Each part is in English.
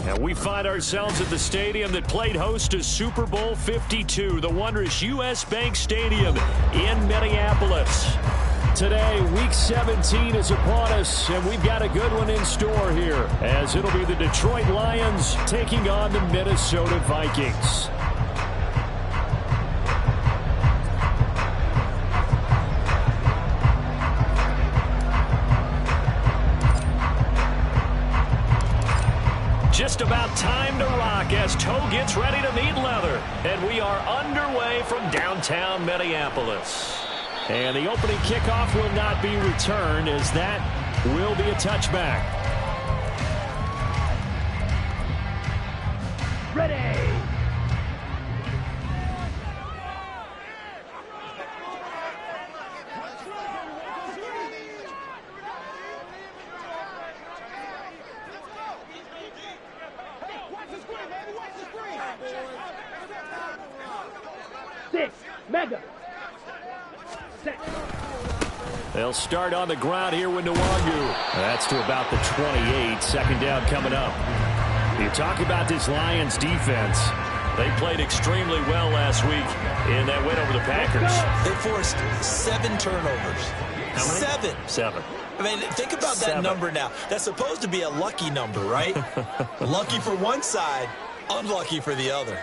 And we find ourselves at the stadium that played host to Super Bowl 52, the wondrous U.S. Bank Stadium in Minneapolis. Today, Week 17 is upon us, and we've got a good one in store here, as it'll be the Detroit Lions taking on the Minnesota Vikings. Just about time to rock as toe gets ready to meet leather. And we are underway from downtown Minneapolis. And the opening kickoff will not be returned, as that will be a touchback. Ready! 6, mega. Set. They'll start on the ground here with Nwangu. That's to about the 28. Second down coming up. You talk about this Lions defense. They played extremely well last week in that win over the Packers. They forced 7 turnovers. How many? 7. I mean, think about that number now. That's supposed to be a lucky number, right? Lucky for one side, unlucky for the other.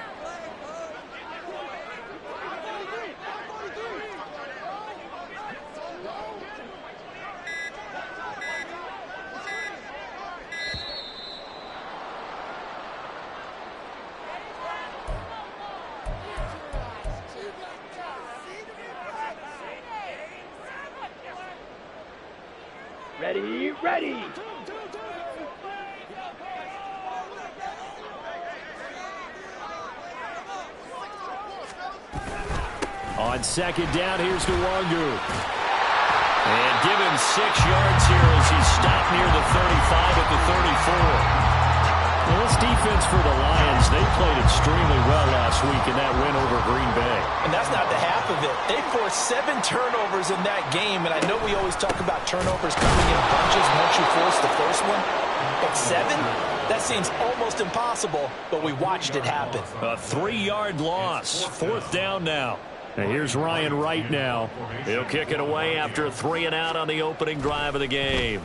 Ready. On second down, here's Nwangu. And give him 6 yards here as he's stopped near the 35 at the 34. Well, this defense for the Lions, they played extremely well last week in that win over Green Bay. And that's not the half of it. They forced 7 turnovers in that game, and I know we always talk about turnovers coming in bunches once you force the first one. But 7? That seems almost impossible, but we watched it happen. A 3-yard loss. 4th down now. And here's Ryan Wright now. He'll kick it away after a 3-and-out on the opening drive of the game.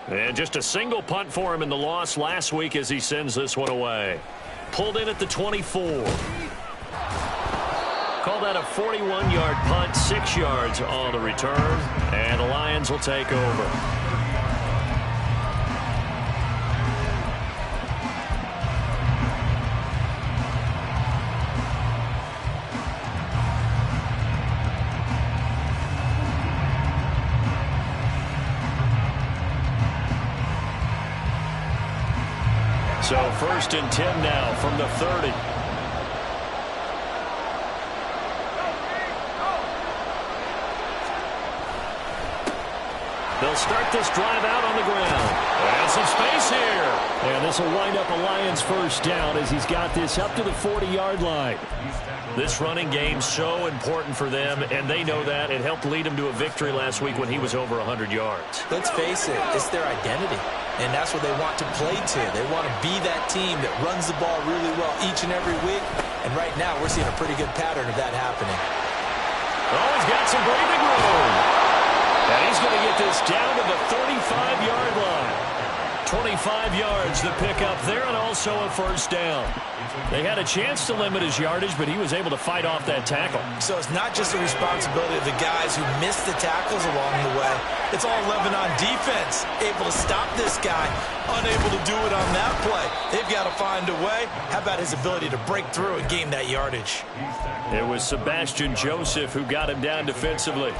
And just a single punt for him in the loss last week as he sends this one away. Pulled in at the 24. Call that a 41-yard punt, 6 yards on the return. And the Lions will take over. So 1st and 10 now from the 30. They'll start this drive out on the ground. And some space here. And this will wind up a Lions first down as he's got this up to the 40-yard line. This running game so important for them, and they know that. It helped lead him to a victory last week when he was over 100 yards. Let's face it, it's their identity. And that's what they want to play to. They want to be that team that runs the ball really well each and every week. And right now, we're seeing a pretty good pattern of that happening. Oh, he's got some breathing room. And he's going to get this down to the 35-yard line. 25 yards the pickup there, and also a first down. They had a chance to limit his yardage, but he was able to fight off that tackle. So it's not just the responsibility of the guys who missed the tackles along the way. It's all Lebanon defense, able to stop this guy, unable to do it on that play. They've got to find a way. How about his ability to break through and gain that yardage? It was Sebastian Joseph who got him down defensively.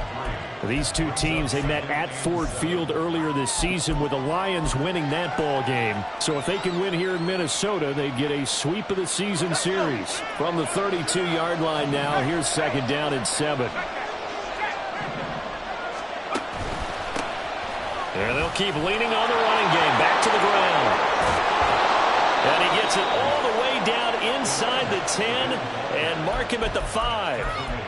These two teams, they met at Ford Field earlier this season with the Lions winning that ball game. So if they can win here in Minnesota, they get a sweep of the season series. From the 32-yard line now, here's 2nd down and 7. And they'll keep leaning on the running game. Back to the ground. And he gets it all the way down inside the 10 and mark him at the 5.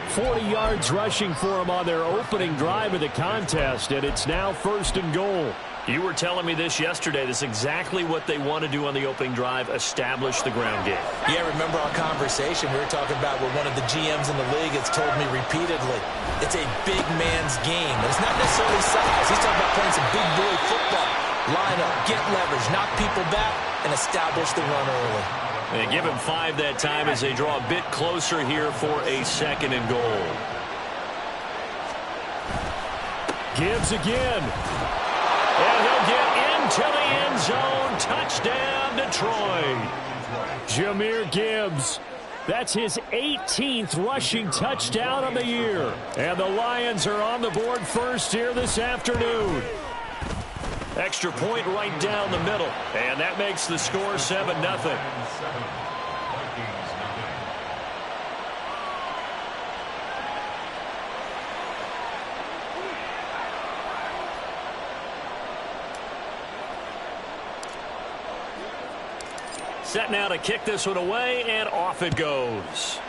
40 yards rushing for him on their opening drive of the contest, and it's now 1st and goal. You were telling me this yesterday. This is exactly what they want to do on the opening drive, establish the ground game. Yeah, remember our conversation? We were talking about what one of the GMs in the league has told me repeatedly. It's a big man's game. It's not necessarily size. He's talking about playing some big boy football. Line up, get leverage, knock people back, and establish the run early. They give him 5 that time as they draw a bit closer here for a 2nd and goal. Gibbs again. And he'll get into the end zone. Touchdown, Detroit. Jahmyr Gibbs. That's his 18th rushing touchdown of the year. And the Lions are on the board first here this afternoon. Extra point right down the middle. And that makes the score 7-0. Set now to kick this one away, and off it goes.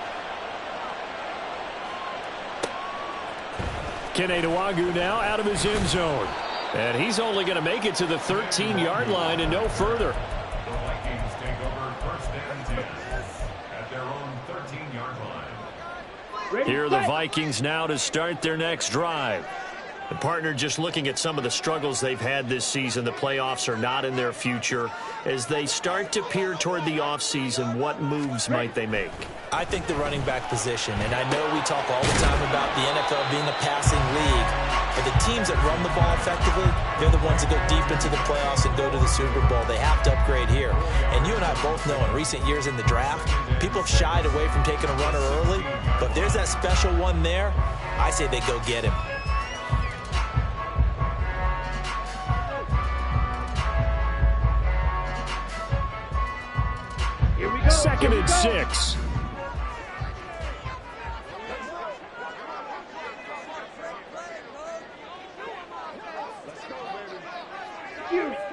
Kene Nwangwu now out of his end zone. And he's only going to make it to the 13-yard line and no further. The Vikings take over 1st and 10 at their own 13-yard line. Here are the Vikings now to start their next drive. The partner just looking at some of the struggles they've had this season. The playoffs are not in their future. As they start to peer toward the offseason, what moves might they make? I think the running back position, and I know we talk all the time about the NFL being a passing league, but the teams that run the ball effectively, they're the ones that go deep into the playoffs and go to the Super Bowl. They have to upgrade here. And you and I both know in recent years in the draft, people have shied away from taking a runner early, but if there's that special one there, I say they go get him. Here we go. 2nd and 6.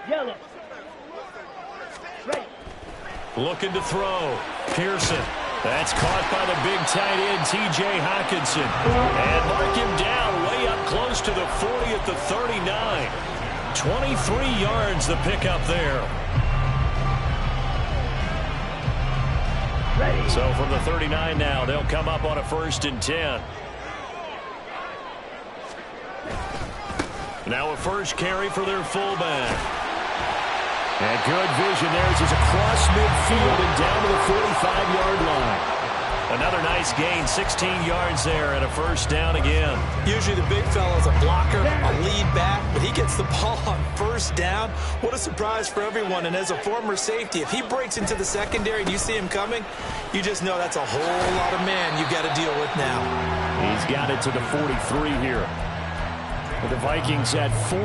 Yellow. Ready. Looking to throw. Pearson. That's caught by the big tight end, T.J. Hockenson. And mark him down way up close to the 40 at the 39. 23 yards the pickup there. Ready. So from the 39 now, they'll come up on a 1st and 10. Now a first carry for their fullback. And good vision there as he's across midfield and down to the 45-yard line. Another nice gain, 16 yards there and a 1st down again. Usually the big fella's a blocker, a lead back, but he gets the ball on 1st down. What a surprise for everyone. And as a former safety, if he breaks into the secondary and you see him coming, you just know that's a whole lot of man you've got to deal with now. He's got it to the 43 here. The Vikings at 4-11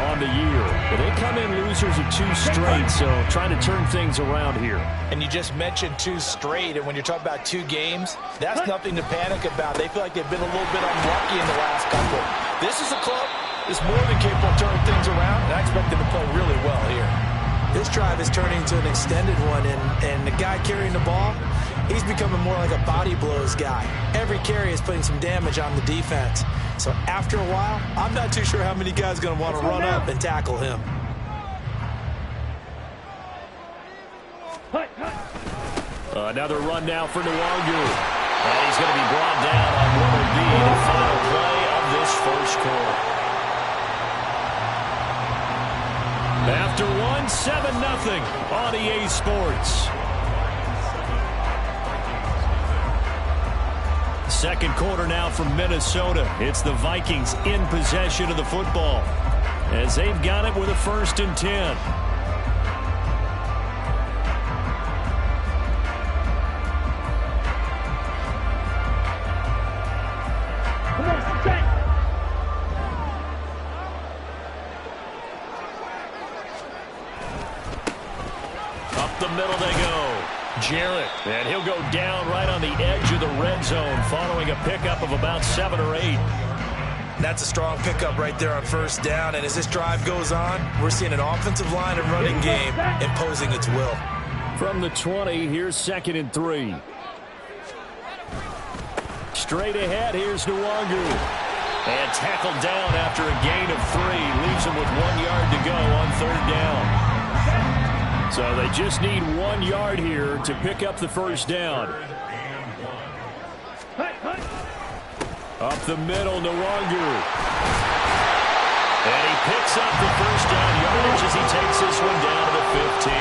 on the year. But they come in losers of 2 straight, so trying to turn things around here. And you just mentioned 2 straight, and when you're talking about 2 games, that's nothing to panic about. They feel like they've been a little bit unlucky in the last couple. This is a club that's more than capable of turning things around, and I expect them to play really well here. This drive is turning into an extended one, and the guy carrying the ball, he's becoming more like a body blows guy. Every carry is putting some damage on the defense. So after a while, I'm not too sure how many guys are going to want to run up and tackle him. Another run now for Nwangwu. And he's going to be brought down on what will be the final play of this 1st quarter. After 7-0 on EA Sports. 2nd quarter now from Minnesota. It's the Vikings in possession of the football as they've got it with a 1st and 10. Come on, track. Up the middle they go. Jarrett, and he'll go down right on the edge of the red zone following a pickup of about 7 or 8. That's a strong pickup right there on 1st down, and as this drive goes on, we're seeing an offensive line and running game imposing its will. From the 20, here's 2nd and 3. Straight ahead, here's Nwangwu. And tackled down after a gain of 3. Leaves him with 1 yard to go on 3rd down. So they just need 1 yard here to pick up the first down. Up the middle, Nwangu. And he picks up the first down yardage as he takes this one down to the 15.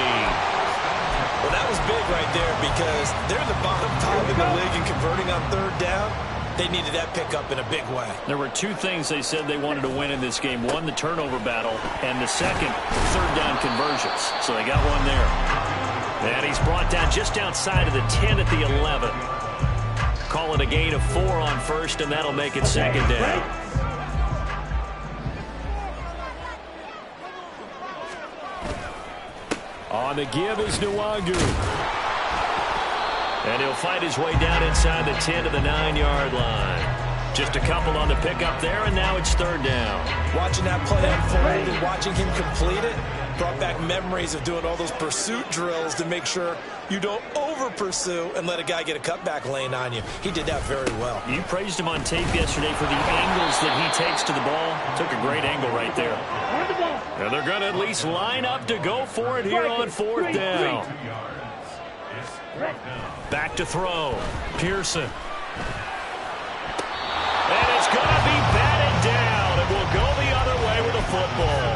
Well, that was big right there because they're the bottom 5 in the league in converting on 3rd down. They needed that pickup in a big way. There were 2 things they said they wanted to win in this game. One, the turnover battle, and the second, 3rd down conversions. So they got one there. And he's brought down just outside of the 10 at the 11. Call it a gain of 4 on 1st, and that'll make it 2nd down. On the give is Nwangu. And he'll fight his way down inside the 10 to the 9-yard line. Just a couple on the pickup there, and now it's 3rd down. Watching that play unfold and watching him complete it brought back memories of doing all those pursuit drills to make sure you don't over-pursue and let a guy get a cutback lane on you. He did that very well. You praised him on tape yesterday for the angles that he takes to the ball. Took a great angle right there. And they're going to at least line up to go for it here on 4th down. Back to throw. Pearson. And it's going to be batted down. It will go the other way with a football.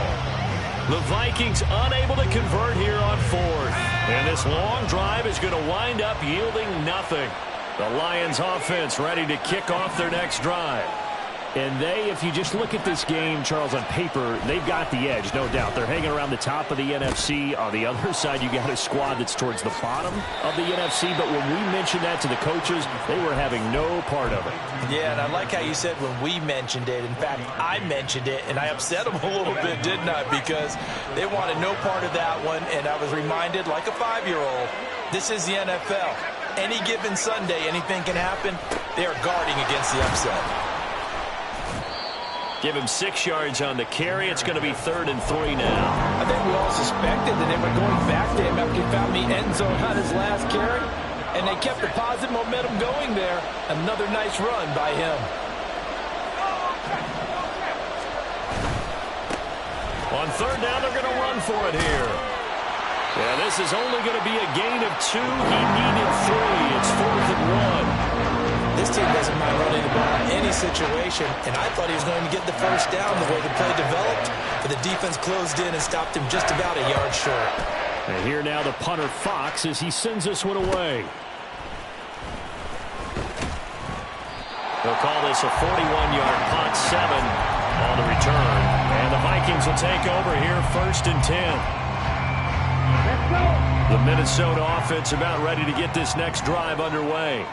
The Vikings unable to convert here on 4th. And this long drive is going to wind up yielding nothing. The Lions offense ready to kick off their next drive. And if you just look at this game, Charles, on paper, they've got the edge, no doubt. They're hanging around the top of the NFC. On the other side, you got a squad that's towards the bottom of the NFC. But when we mentioned that to the coaches, they were having no part of it. Yeah, and I like how you said when we mentioned it. In fact, I mentioned it, and I upset them a little bit, didn't I? Because they wanted no part of that one, and I was reminded, like a 5-year-old, this is the NFL. Any given Sunday, anything can happen. They are guarding against the upset. Give him 6 yards on the carry. It's going to be 3rd and 3 now. I think we all suspected that they were going back to him after he found the end zone on his last carry. And they kept the positive momentum going there. Another nice run by him. On 3rd down, they're going to run for it here. Yeah, this is only going to be a gain of 2. He needed 3. It's 4th and 1. This team doesn't mind running the ball in any situation, and I thought he was going to get the first down the way the play developed, but the defense closed in and stopped him just about a yard short. And here now the punter Fox as he sends this one away. They'll call this a 41-yard punt, 7 on the return. And the Vikings will take over here 1st and 10. Let's go. The Minnesota offense about ready to get this next drive underway.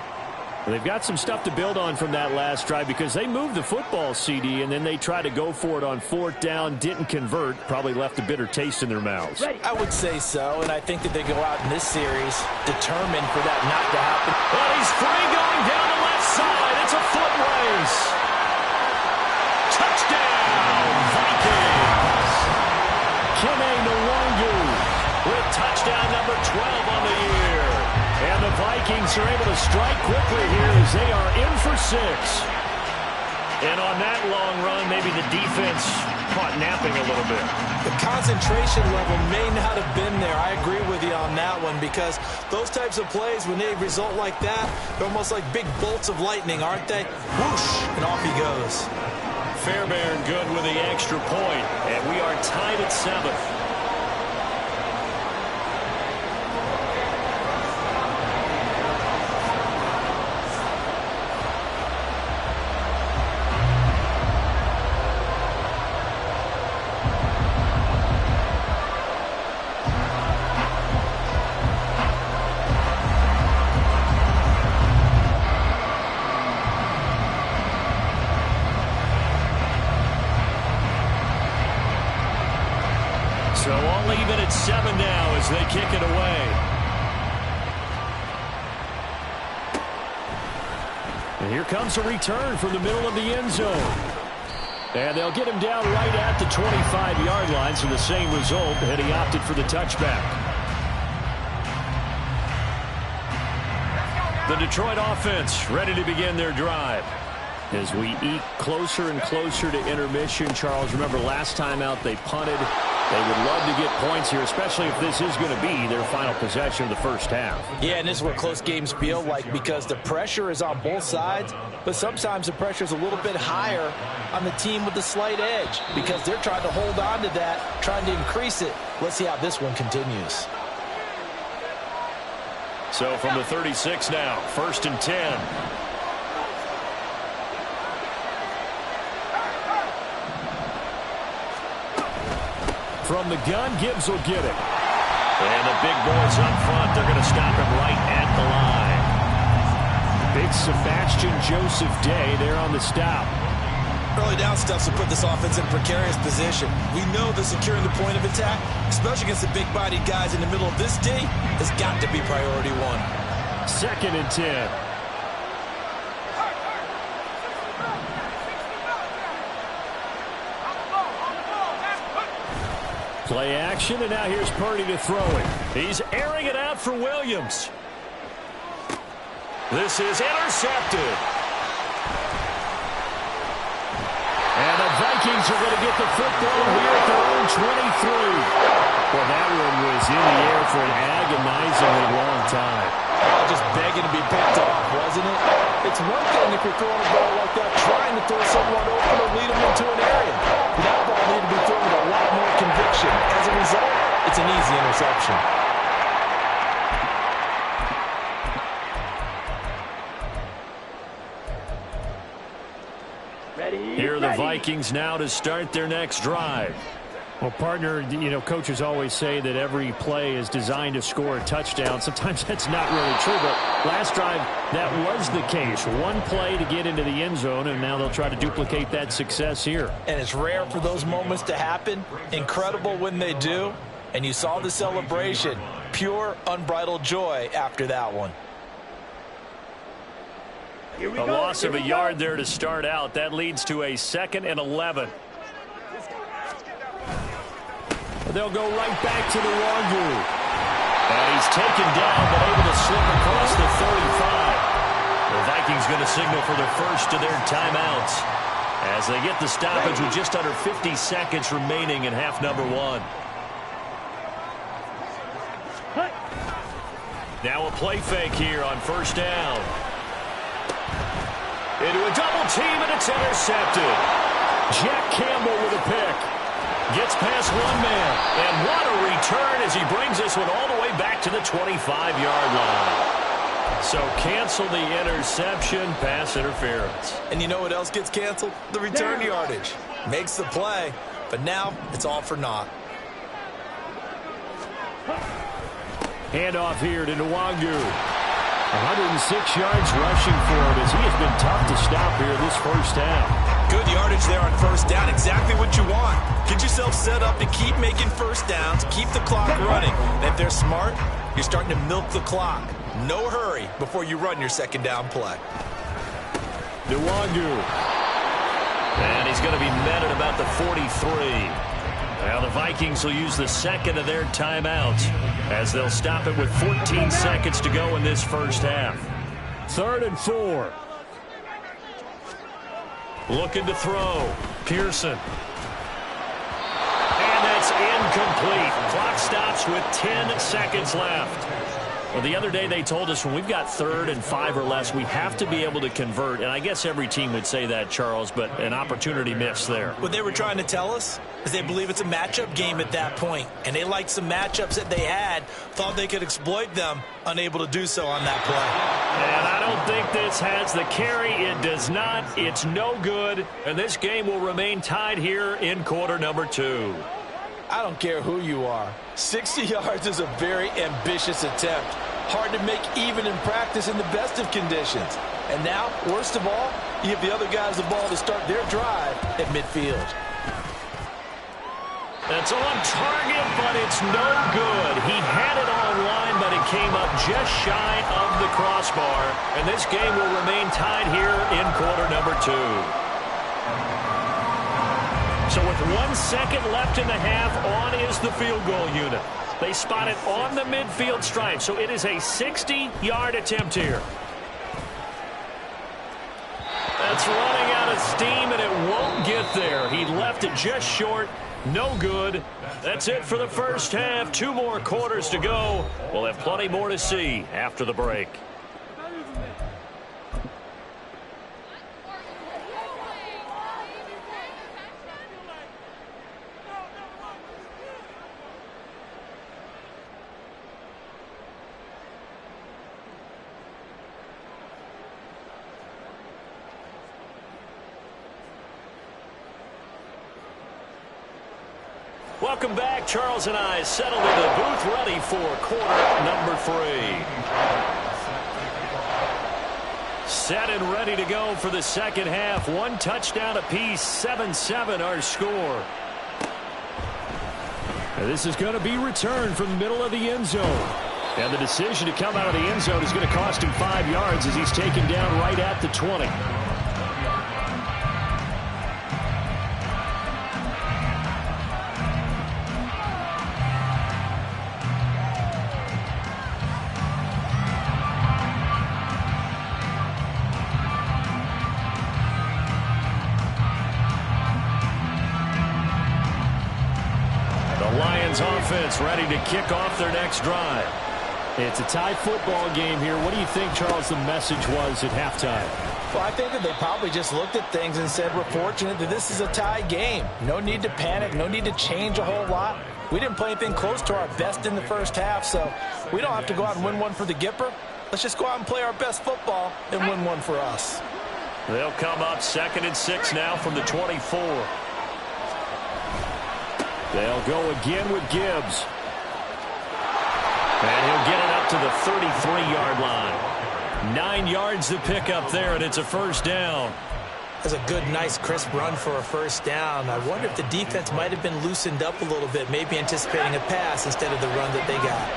They've got some stuff to build on from that last drive because they moved the football, CD, and then they tried to go for it on 4th down, didn't convert, probably left a bitter taste in their mouths. I would say so, and I think that they go out in this series determined for that not to happen. Well, he's free going down the left side. It's a foot race. Touchdown, Vikings. Kene Nwangu with touchdown number 12 on the year. And the Vikings are able to strike quickly here as they are in for 6. And on that long run, maybe the defense caught napping a little bit. The concentration level may not have been there. I agree with you on that one because those types of plays, when they result like that, they're almost like big bolts of lightning, aren't they? Whoosh, and off he goes. Fairbairn good with the extra point, and we are tied at 7. So only even at 7 now as they kick it away. And here comes a return from the middle of the end zone. And they'll get him down right at the 25-yard line, so the same result, and he opted for the touchback. The Detroit offense ready to begin their drive. As we eke closer and closer to intermission, Charles, remember last time out they punted. They would love to get points here, especially if this is going to be their final possession of the first half. Yeah, and this is what close games feel like because the pressure is on both sides, but sometimes the pressure is a little bit higher on the team with the slight edge because they're trying to hold on to that, trying to increase it. Let's see how this one continues. So from the 36 now, 1st and 10. From the gun, Gibbs will get it. And the big boys up front, they're going to stop him right at the line. Big Sebastian Joseph Day there on the stop. Early down stuffs will put this offense in a precarious position. We know that securing the point of attack, especially against the big-bodied guys in the middle of this D, has got to be priority one. 2nd and 10. Play action, and now here's Purdy to throw it. He's airing it out for Williams. This is intercepted. And the Vikings are going to get the football here at their own 23. Well, that one was in the air for an agonizingly long time. Oh, just begging to be picked off, wasn't it? It's one thing if you're throwing a ball like that, trying to throw someone open or lead them into an area. That ball needed to be thrown with a lot more conviction. As a result, it's an easy interception. Here are the Vikings now to start their next drive. Well, partner, you know, coaches always say that every play is designed to score a touchdown. Sometimes that's not really true, but last drive, that was the case. One play to get into the end zone, and now they'll try to duplicate that success here. And it's rare for those moments to happen. Incredible when they do. And you saw the celebration. Pure, unbridled joy after that one. A loss of a yard there to start out. That leads to a 2nd and 11. They'll go right back to the Wagyu. And he's taken down, but able to slip across the 35. The Vikings going to signal for the first of their timeouts as they get the stoppage with just under 50 seconds remaining in half number 1. Now a play fake here on 1st down. Into a double team, and it's intercepted. Jack Campbell with a pick. Gets past one man, and what a return as he brings this one all the way back to the 25-yard line. So cancel the interception, pass interference. And you know what else gets canceled? The return yardage. Makes the play, but now it's all for naught. Handoff here to Nwangu. 106 yards rushing for him as he has been tough to stop here this first half. Good yardage there on 1st down. Exactly what you want. Get yourself set up to keep making 1st downs, keep the clock running. And if they're smart, you're starting to milk the clock. No hurry before you run your 2nd down play. Nwangu. And he's going to be met at about the 43. Now the Vikings will use the 2nd of their timeouts as they'll stop it with 14 seconds to go in this first half. 3rd and 4. Looking to throw. Pearson. And that's incomplete. Clock stops with 10 seconds left. Well, the other day they told us when we've got 3rd and 5 or less, we have to be able to convert. And I guess every team would say that, Charles, but an opportunity missed there. What they were trying to tell us is they believe it's a matchup game at that point. And they liked some matchups that they had, thought they could exploit them, unable to do so on that play. And I don't think this has the carry. It does not. It's no good. And this game will remain tied here in quarter number 2. I don't care who you are. 60 yards is a very ambitious attempt. Hard to make even in practice in the best of conditions. And now, worst of all, you give the other guys the ball to start their drive at midfield. That's on target, but it's no good. He had it on line, but it came up just shy of the crossbar. And this game will remain tied here in quarter number 2. So with 1 second left in the half, on is the field goal unit. They spot it on the midfield stripe, so it is a 60-yard attempt here. That's running there. He left it just short. No good. That's it for the first half. 2 more quarters to go. We'll have plenty more to see after the break. Welcome back. Charles and I settled into the booth, ready for quarter number 3. Set and ready to go for the second half. 1 touchdown apiece, 7-7 our score. This is going to be returned from the middle of the end zone. And the decision to come out of the end zone is going to cost him 5 yards as he's taken down right at the 20. Offense ready to kick off their next drive. It's a tie football game here. What do you think, Charles, the message was at halftime? Well, I think that they probably just looked at things and said, we're fortunate that this is a tie game. No need to panic. No need to change a whole lot. We didn't play anything close to our best in the first half, so we don't have to go out and win one for the Gipper. Let's just go out and play our best football and win one for us. They'll come up 2nd and 6 now from the 24. They'll go again with Gibbs. And he'll get it up to the 33-yard line. 9 yards to pick up there, and it's a first down. That's a good, nice, crisp run for a first down. I wonder if the defense might have been loosened up a little bit, maybe anticipating a pass instead of the run that they got.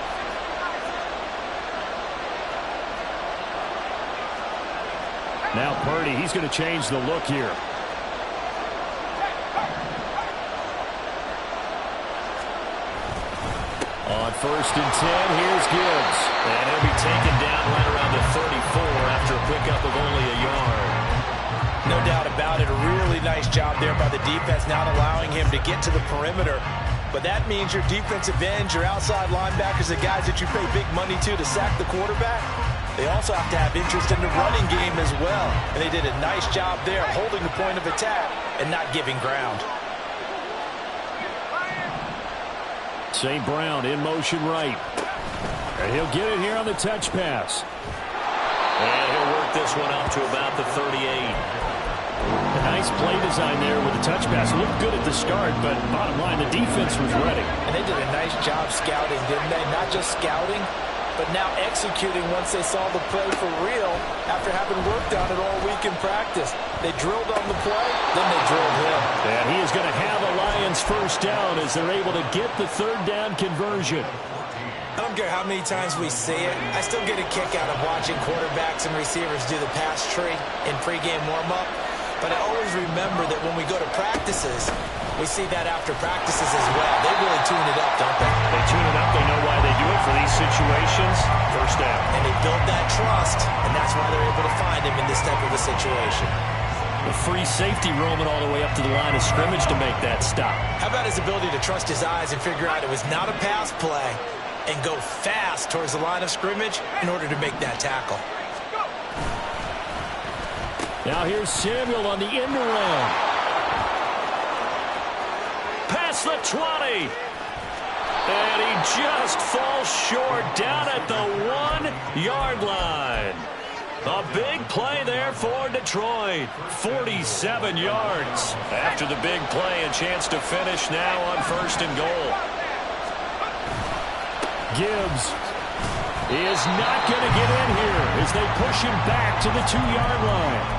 Now Purdy, he's going to change the look here. On 1st and 10, here's Gibbs. And he'll be taken down right around the 34 after a pickup of only a yard. No doubt about it. A really nice job there by the defense, not allowing him to get to the perimeter. But that means your defensive ends, your outside linebackers, the guys that you pay big money to sack the quarterback, they also have to have interest in the running game as well. And they did a nice job there holding the point of attack and not giving ground. St. Brown in motion right. And he'll get it here on the touch pass. And he'll work this one up to about the 38. A nice play design there with the touch pass. Looked good at the start, but bottom line, the defense was ready. And they did a nice job scouting, didn't they? Not just scouting, but now executing once they saw the play for real after having worked on it all week in practice. They drilled on the play, then they drilled him. And he is going to have a Lions first down as they're able to get the 3rd down conversion. I don't care how many times we see it. I still get a kick out of watching quarterbacks and receivers do the pass tree in pregame warm-up. But I always remember that when we go to practices, we see that after practices as well. They really tune it up, don't they? They tune it up. They know why they do it for these situations. First down. And they build that trust, and that's why they're able to find him in this type of a situation. The free safety roaming all the way up to the line of scrimmage to make that stop. How about his ability to trust his eyes and figure out it was not a pass play and go fast towards the line of scrimmage in order to make that tackle. Now here's Samuel on the end around. Past the 20. And he just falls short down at the 1-yard line. A big play there for Detroit. 47 yards. After the big play, a chance to finish now on 1st and goal. Gibbs is not going to get in here as they push him back to the 2-yard line.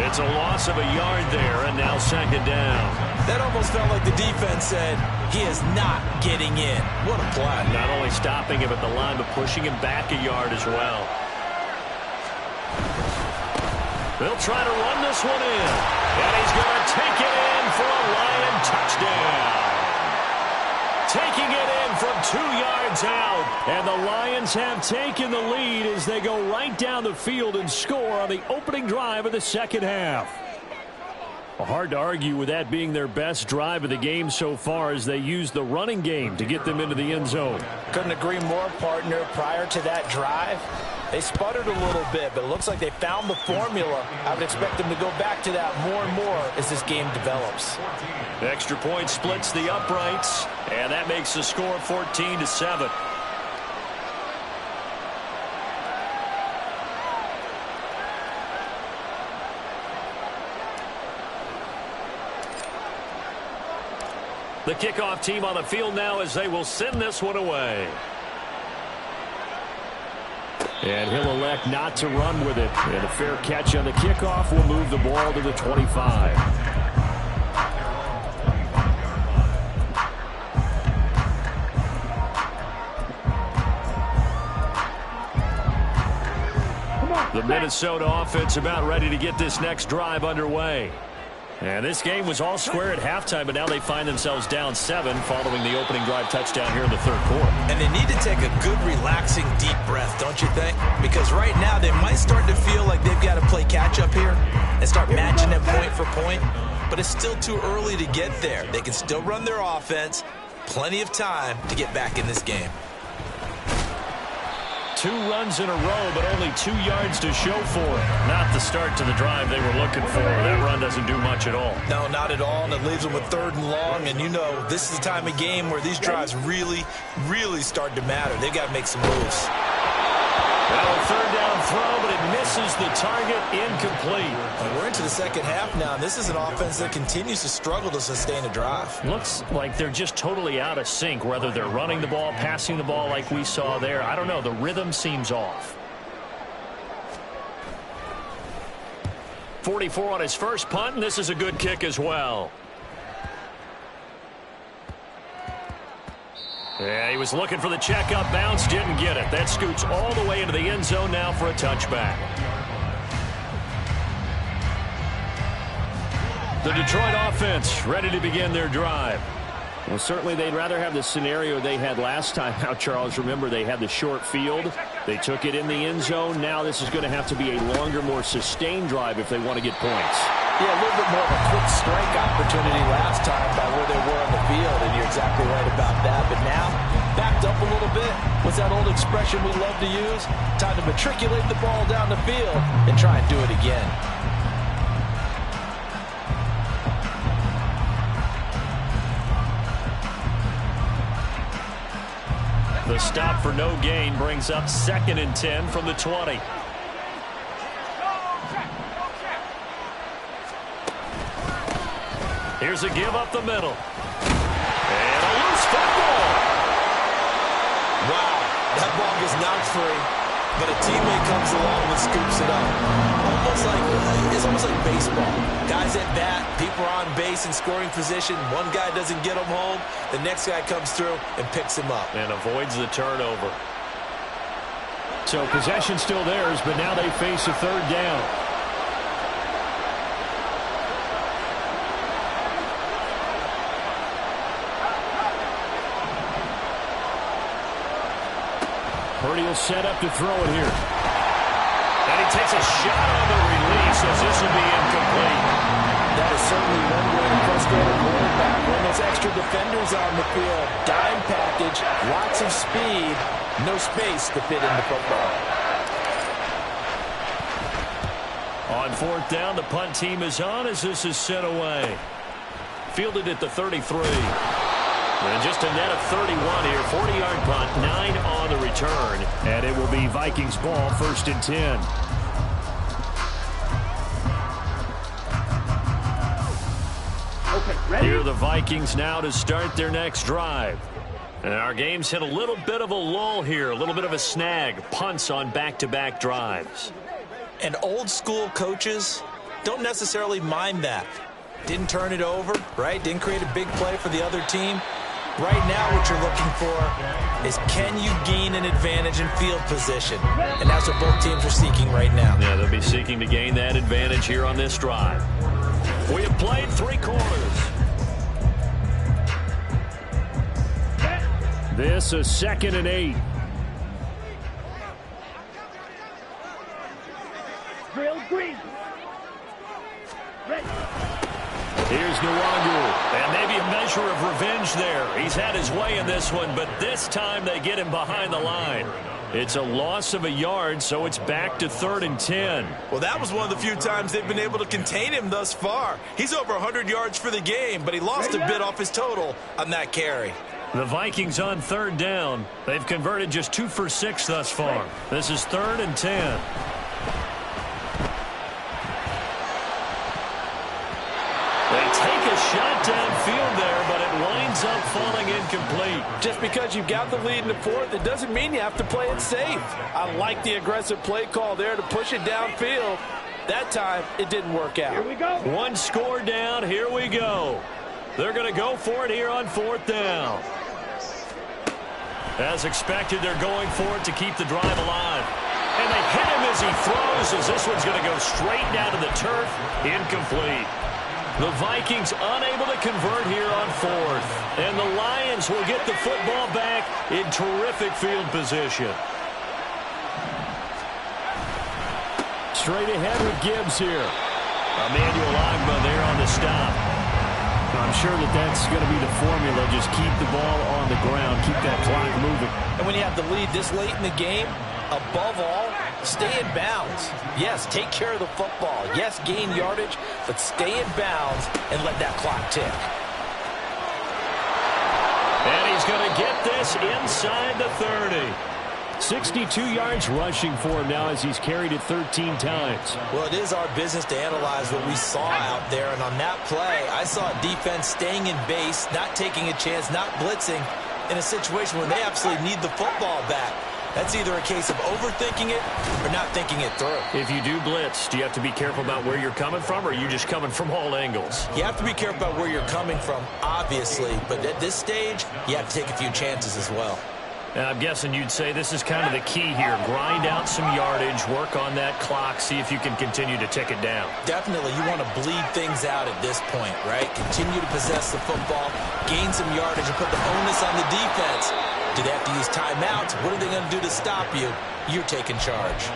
It's a loss of a yard there, and now 2nd down. That almost felt like the defense said, he is not getting in. What a play. Not only stopping him at the line, but pushing him back a yard as well. They'll try to run this one in. And he's going to take it in for a Lion touchdown. Taking it in from 2 yards out. And the Lions have taken the lead as they go right down the field and score on the opening drive of the second half. Hard to argue with that being their best drive of the game so far as they use the running game to get them into the end zone. Couldn't agree more, partner. Prior to that drive, they sputtered a little bit, but it looks like they found the formula. I would expect them to go back to that more and more as this game develops. The extra point splits the uprights, and that makes the score 14-7. The kickoff team on the field now as they will send this one away. And he'll elect not to run with it. And a fair catch on the kickoff will move the ball to the 25. The Minnesota offense about ready to get this next drive underway. And this game was all square at halftime, but now they find themselves down 7 following the opening drive touchdown here in the third quarter. And they need to take a good, relaxing, deep breath, don't you think? Because right now they might start to feel like they've got to play catch-up here and start matching it point for point. But it's still too early to get there. They can still run their offense. Plenty of time to get back in this game. 2 runs in a row, but only 2 yards to show for it. Not the start to the drive they were looking for. That run doesn't do much at all. No, not at all, and it leaves them with 3rd and long. And you know, this is the time of game where these drives really, really start to matter. They've got to make some moves. Well, a 3rd down throw, but it misses the target, incomplete. And we're into the second half now, and this is an offense that continues to struggle to sustain a drive. Looks like they're just totally out of sync, whether they're running the ball, passing the ball like we saw there. I don't know. The rhythm seems off. 44 on his first punt, and this is a good kick as well. Yeah, he was looking for the check-up bounce, didn't get it. That scoots all the way into the end zone now for a touchback. The Detroit offense ready to begin their drive. Well, certainly they'd rather have the scenario they had last time out, Charles. Remember, they had the short field. They took it in the end zone. Now this is going to have to be a longer, more sustained drive if they want to get points. Yeah, a little bit more of a quick strike opportunity last time by where they were on the field, and you're exactly right about that. But now, backed up a little bit. What's that old expression we love to use? Time to matriculate the ball down the field and try and do it again. The stop for no gain brings up 2nd and 10 from the 20. Here's a give up the middle. And a loose football. Wow, that ball gets knocked free, but a teammate comes along and scoops it up. It's almost like baseball. Guys at bat, people are on base in scoring position. One guy doesn't get him home. The next guy comes through and picks him up. And avoids the turnover. So possession still theirs, but now they face a 3rd down. Purdy will set up to throw it here. And he takes a shot on the release as this will be incomplete. That is certainly one way to frustrate a quarterback. When those extra defenders on the field, dime package, lots of speed, no space to fit in the football. On 4th down, the punt team is on as this is sent away. Fielded at the 33. And just a net of 31 here. 40-yard punt, 9 on the return. And it will be Vikings ball, 1st and 10. Okay, ready? Here are the Vikings now to start their next drive. And our game's hit a little bit of a lull here, a little bit of a snag. Punts on back-to-back drives. And old-school coaches don't necessarily mind that. Didn't turn it over, right? Didn't create a big play for the other team. Right now what you're looking for is can you gain an advantage in field position? And that's what both teams are seeking right now. Yeah, they'll be seeking to gain that advantage here on this drive. We have played 3 quarters. This is 2nd and 8. Drill green. Ready. Here's Nwangu, and maybe a measure of revenge there. He's had his way in this one, but this time they get him behind the line. It's a loss of a yard, so it's back to 3rd and 10. Well, that was one of the few times they've been able to contain him thus far. He's over 100 yards for the game, but he lost a bit off his total on that carry. The Vikings on 3rd down. They've converted just 2 for 6 thus far. This is 3rd and 10. They take a shot downfield there, but it winds up falling incomplete. Just because you've got the lead in the 4th, it doesn't mean you have to play it safe. I like the aggressive play call there to push it downfield. That time, it didn't work out. Here we go. 1 score down. Here we go. They're going to go for it here on 4th down. As expected, they're going for it to keep the drive alive. And they hit him as he throws, as this one's going to go straight down to the turf. Incomplete. The Vikings unable to convert here on 4th. And the Lions will get the football back in terrific field position. Straight ahead with Gibbs here. Emmanuel Ogbah there on the stop. I'm sure that's going to be the formula. Just keep the ball on the ground. Keep that clock moving. And when you have the lead this late in the game, above all, stay in bounds. Yes, take care of the football. Yes, gain yardage, but stay in bounds and let that clock tick. And he's going to get this inside the 30. 62 yards rushing for him now as he's carried it 13 times. Well, it is our business to analyze what we saw out there. And on that play, I saw a defense staying in base, not taking a chance, not blitzing in a situation where they absolutely need the football back. That's either a case of overthinking it or not thinking it through. If you do blitz, do you have to be careful about where you're coming from, or are you just coming from all angles? You have to be careful about where you're coming from, obviously. But at this stage, you have to take a few chances as well. Now, I'm guessing you'd say this is kind of the key here. Grind out some yardage, work on that clock, see if you can continue to tick it down. Definitely, you want to bleed things out at this point, right? Continue to possess the football, gain some yardage, and put the onus on the defense. Do they have to use timeouts? What are they going to do to stop you? You're taking charge.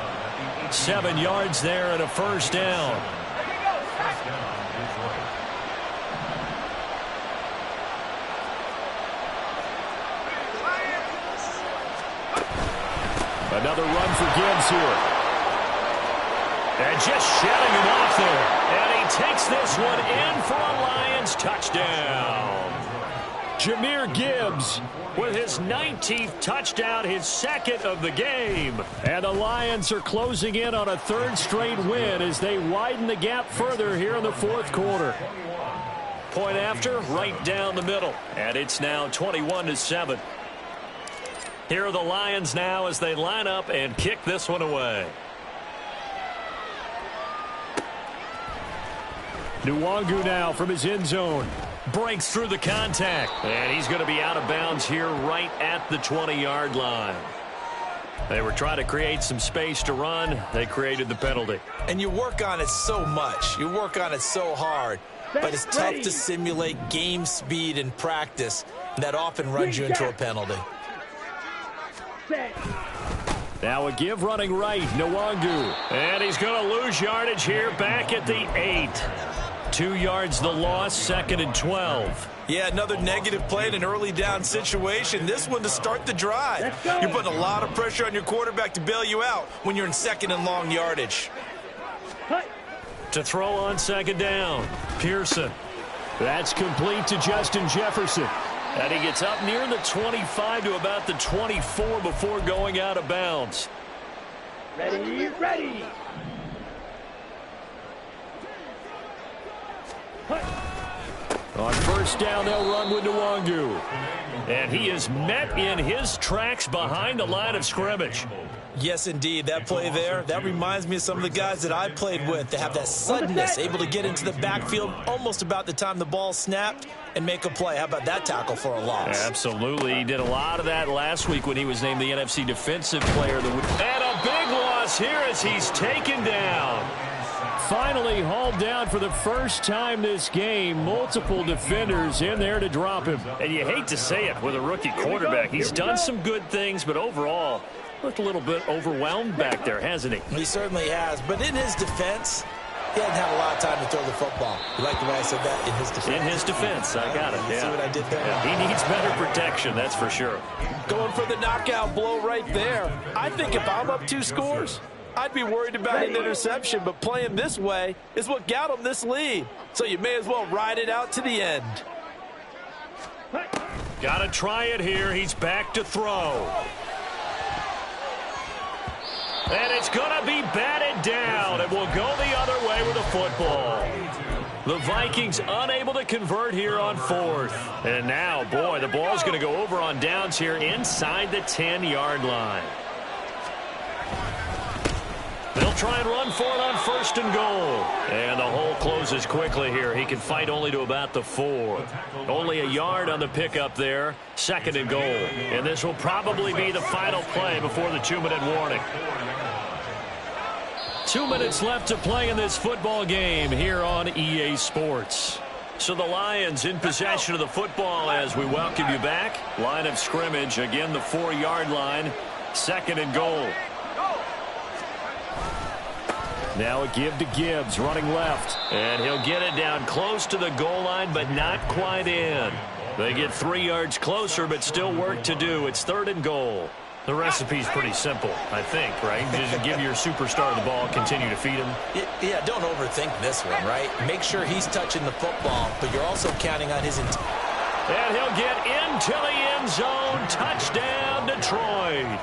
7 yards there and a 1st down. Another run for Gibbs here. And just shedding him off there. And he takes this one in for a Lions touchdown. Jahmyr Gibbs with his 19th touchdown, his 2nd of the game. And the Lions are closing in on a 3rd straight win as they widen the gap further here in the 4th quarter. Point after, right down the middle. And it's now 21-7. Here are the Lions now as they line up and kick this one away. Nwangu now from his end zone. Breaks through the contact. And he's going to be out of bounds here right at the 20-yard line. They were trying to create some space to run. They created the penalty. And you work on it so much. You work on it so hard. But it's tough to simulate game speed in practice. That often runs you into a penalty. Now a give running right, Nwangu. And he's going to lose yardage here back at the 8. 2 yards the loss, 2nd and 12. Yeah, another negative play in an early down situation. This one to start the drive. You're putting a lot of pressure on your quarterback to bail you out when you're in 2nd and long yardage. To throw on 2nd down, Pearson. That's complete to Justin Jefferson. And he gets up near the 25 to about the 24 before going out of bounds. Ready, ready. On 1st down, they'll run with Nwangu. And he is met in his tracks behind the line of scrimmage. Yes, indeed. That play there, that reminds me of some of the guys that I played with. They have that suddenness, able to get into the backfield almost about the time the ball snapped and make a play. How about that tackle for a loss? Absolutely. He did a lot of that last week when he was named the NFC Defensive Player of the Week. And a big loss here as he's taken down. Finally hauled down for the first time this game. Multiple defenders in there to drop him. And you hate to say it with a rookie quarterback. He's done some good things, but overall, looked a little bit overwhelmed back there, hasn't he? He certainly has. But in his defense, He hadn't had a lot of time to throw the football. You like the way I said that? In his defense. In his defense, I got it. You see what I did there? Yeah, he needs better protection, that's for sure. Going for the knockout blow right there. I think if I'm up 2 scores, I'd be worried about an interception, but playing this way is what got him this lead. So you may as well ride it out to the end. Got to try it here. He's back to throw. And it's going to be batted down. It will go the other way with the football. The Vikings unable to convert here on 4th. And now, boy, the ball's going to go over on downs here inside the 10-yard line. They'll try and run for it on 1st and goal. And the hole closes quickly here. He can fight only to about the 4. Only a yard on the pickup there. 2nd and goal. And this will probably be the final play before the 2-minute warning. 2 minutes left to play in this football game here on EA Sports. So the Lions in possession of the football as we welcome you back. Line of scrimmage, again the 4-yard line. 2nd and goal. Now a give to Gibbs, running left. And he'll get it down close to the goal line, but not quite in. They get 3 yards closer, but still work to do. It's 3rd and goal. The recipe's pretty simple, I think, right? Just give your superstar the ball, continue to feed him. Yeah, don't overthink this one, right? Make sure he's touching the football, but you're also counting on his intent. And he'll get into the end zone. Touchdown, Detroit.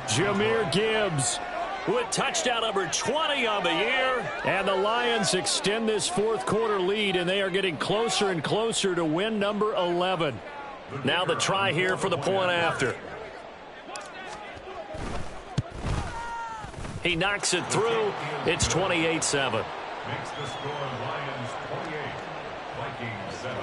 Jahmyr Gibbs with touchdown number 20 on the year. And the Lions extend this 4th quarter lead, and they are getting closer and closer to win number 11. Now the try here for the point after. He knocks it through. It's 28-7. Makes the score Lions 28, Vikings 7.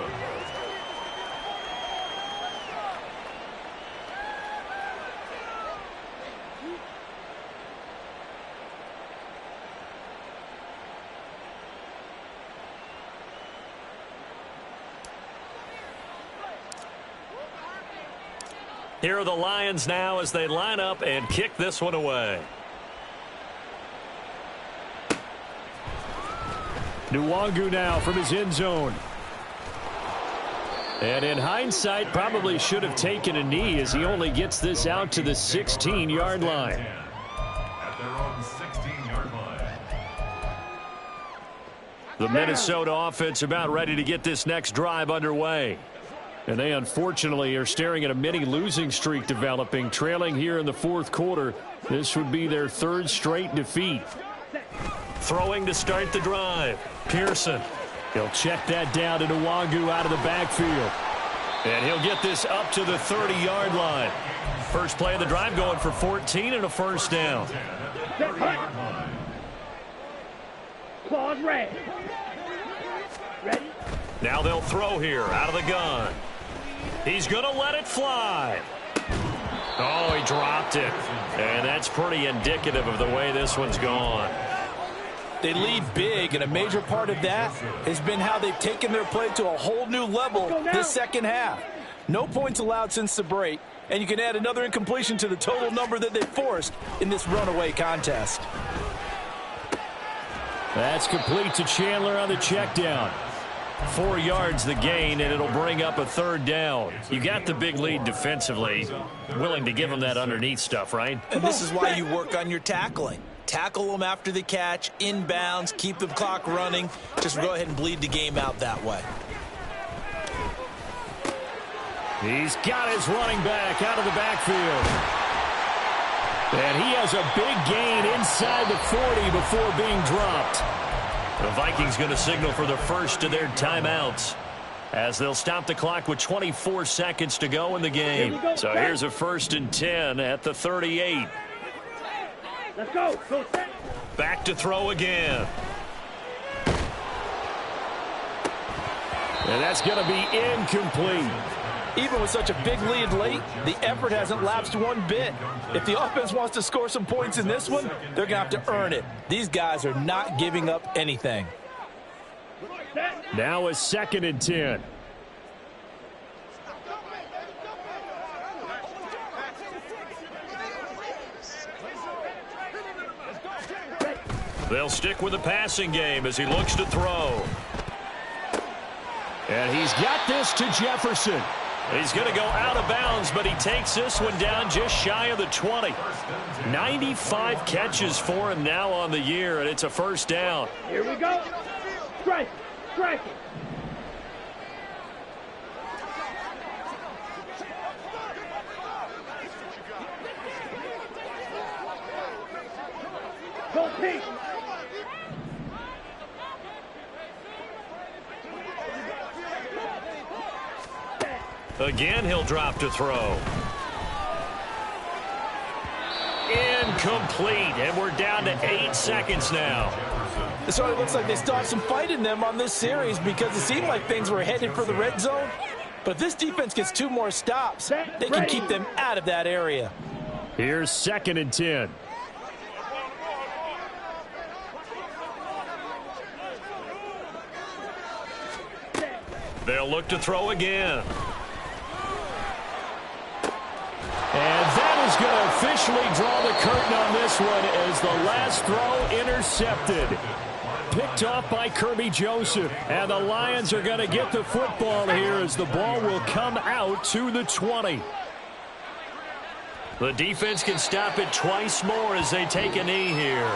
Here are the Lions now as they line up and kick this one away. Nwangu now from his end zone. And in hindsight, probably should have taken a knee as he only gets this out to the 16-yard line. At their own 16-yard line. The Minnesota offense about ready to get this next drive underway. And they unfortunately are staring at a mini losing streak developing, trailing here in the 4th quarter. This would be their 3rd straight defeat. Throwing to start the drive. Pearson. He'll check that down to Nwangu out of the backfield. And he'll get this up to the 30-yard line. First play of the drive going for 14 and a 1st down. Claws red. Ready? Now they'll throw here out of the gun. He's going to let it fly. Oh, he dropped it. And that's pretty indicative of the way this one's gone. They lead big, and a major part of that has been how they've taken their play to a whole new level this second half. No points allowed since the break, and you can add another incompletion to the total number that they forced in this runaway contest. That's complete to Chandler on the check down. 4 yards the gain, and it'll bring up a 3rd down. You got the big lead defensively. Willing to give them that underneath stuff, right? And this is why you work on your tackling. Tackle them after the catch, inbounds, keep the clock running. Just go ahead and bleed the game out that way. He's got his running back out of the backfield. And he has a big gain inside the 40 before being dropped. The Vikings going to signal for the first of their timeouts as they'll stop the clock with 24 seconds to go in the game. So here's a 1st and 10 at the 38. Let's go. Go set. Back to throw again. And that's going to be incomplete. Even with such a big lead late, the effort hasn't lapsed one bit. If the offense wants to score some points in this one, they're going to have to earn it. These guys are not giving up anything. Now a 2nd and 10. They'll stick with the passing game as he looks to throw. And he's got this to Jefferson. He's going to go out of bounds, but he takes this one down just shy of the 20. 95 catches for him now on the year, and it's a first down. Here we go. Strike. Strike it. Go Pete. Again, he'll drop to throw. Incomplete, and we're down to 8 seconds now. So it looks like they still have some fight in them on this series because it seemed like things were headed for the red zone. But if this defense gets 2 more stops, they can keep them out of that area. Here's 2nd and 10. They'll look to throw again. And that is going to officially draw the curtain on this one as the last throw intercepted. Picked off by Kirby Joseph. And the Lions are going to get the football here as the ball will come out to the 20. The defense can stop it twice more as they take a knee here.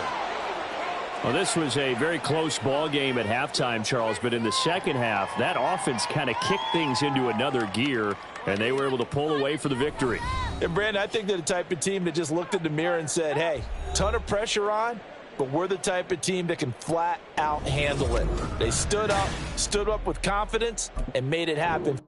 Well, this was a very close ball game at halftime, Charles, but in the second half, that offense kind of kicked things into another gear, and they were able to pull away for the victory. And, Brandon, I think they're the type of team that just looked in the mirror and said, hey, ton of pressure on, but we're the type of team that can flat out handle it. They stood up with confidence, and made it happen.